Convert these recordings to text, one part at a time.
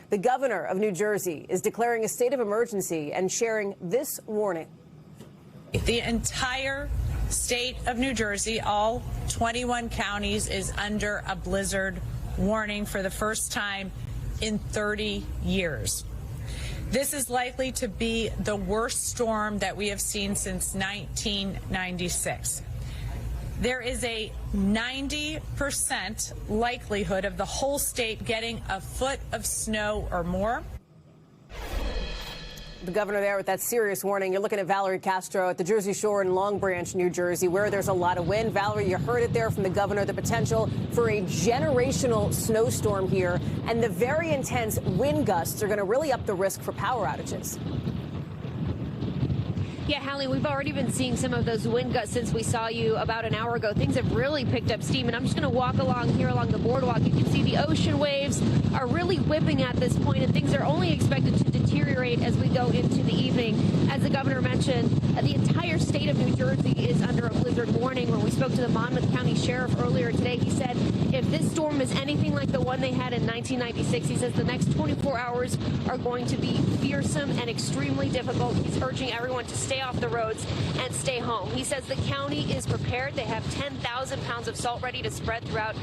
The governor of New Jersey is declaring a state of emergency and sharing this warning. The entire state of New Jersey, all 21 counties, is under a blizzard warning for the first time in 30 years. This is likely to be the worst storm that we have seen since 1996. There is a 90% likelihood of the whole state getting a foot of snow or more. The governor there with that serious warning. You're looking at Valerie Castro at the Jersey Shore in Long Branch, New Jersey, where there's a lot of wind. Valerie, you heard it there from the governor, the potential for a generational snowstorm here. And the very intense wind gusts are going to really up the risk for power outages. Yeah, Hallie, we've already been seeing some of those wind gusts since we saw you about an hour ago. Things have really picked up steam, and I'm just going to walk along here along the boardwalk. You can see the ocean waves are really whipping at this point, and things are only expected to deteriorate as we go into the evening. As the governor mentioned, the entire state of New Jersey is under a blizzard warning. When we spoke to the Monmouth County Sheriff earlier today, he said if this storm is anything like the one they had in 1996, he says the next 24 hours are going to be fearsome and extremely difficult. He's urging everyone to stay off the roads and stay home. He says the county is prepared. They have 10,000 pounds of salt ready to spread throughout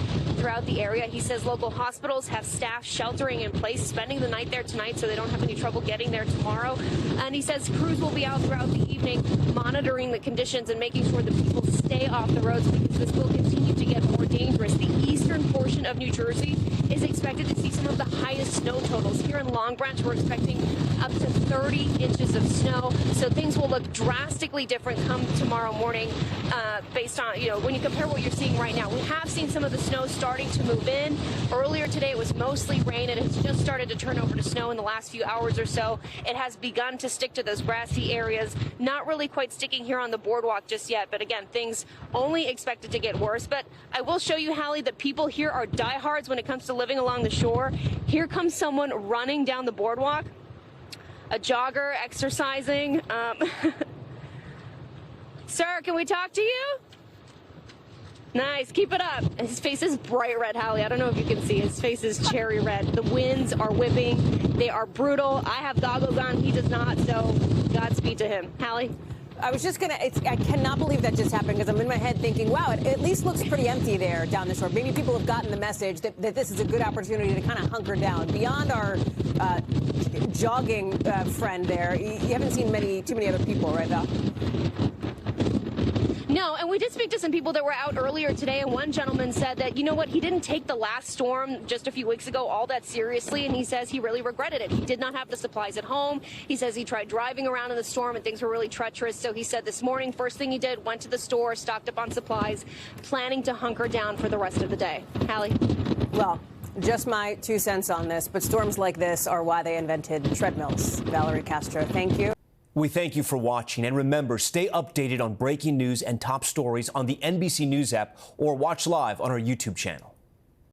the area. He says local hospitals have staff sheltering in place, spending the night there tonight so they don't have any trouble getting there tomorrow. And he says crews will be out throughout the evening monitoring the conditions and making sure that people stay off the roads, because this will continue to get more dangerous. The eastern portion of New Jersey is expected to see some of the highest snow totals. Here in Long Branch, we're expecting up to 30 inches of snow. So things will look drastically different come tomorrow morning based on, when you compare what you're seeing right now. We have seen some of the snow starting to move in. Earlier today, it was mostly rain. It has just started to turn over to snow in the last few hours or so. It has begun to stick to those grassy areas. Not really quite sticking here on the boardwalk just yet. But again, things only expected to get worse. But I will show you, Hallie, that people here are diehards when it comes to living along the shore. Here comes someone running down the boardwalk, a jogger exercising. Sir, can we talk to you? Nice, keep it up. His face is bright red, Hallie. I don't know if you can see. His face is cherry red. The winds are whipping. They are brutal. I have goggles on. He does not, so Godspeed to him. Hallie? I was just I cannot believe that just happened, because I'm in my head thinking, wow, it at least looks pretty empty there down the shore. Maybe people have gotten the message that this is a good opportunity to kind of hunker down. Beyond our jogging friend there, you haven't seen too many other people, right, Val? No, and we did speak to some people that were out earlier today, and one gentleman said that, you know what, he didn't take the last storm just a few weeks ago all that seriously, and he says he really regretted it. He did not have the supplies at home. He says he tried driving around in the storm, and things were really treacherous, so he said this morning, first thing he did, went to the store, stocked up on supplies, planning to hunker down for the rest of the day. Hallie? Well, just my 2 cents on this, but storms like this are why they invented treadmills. Valerie Castro, thank you. We thank you for watching, and remember, stay updated on breaking news and top stories on the NBC News app or watch live on our YouTube channel.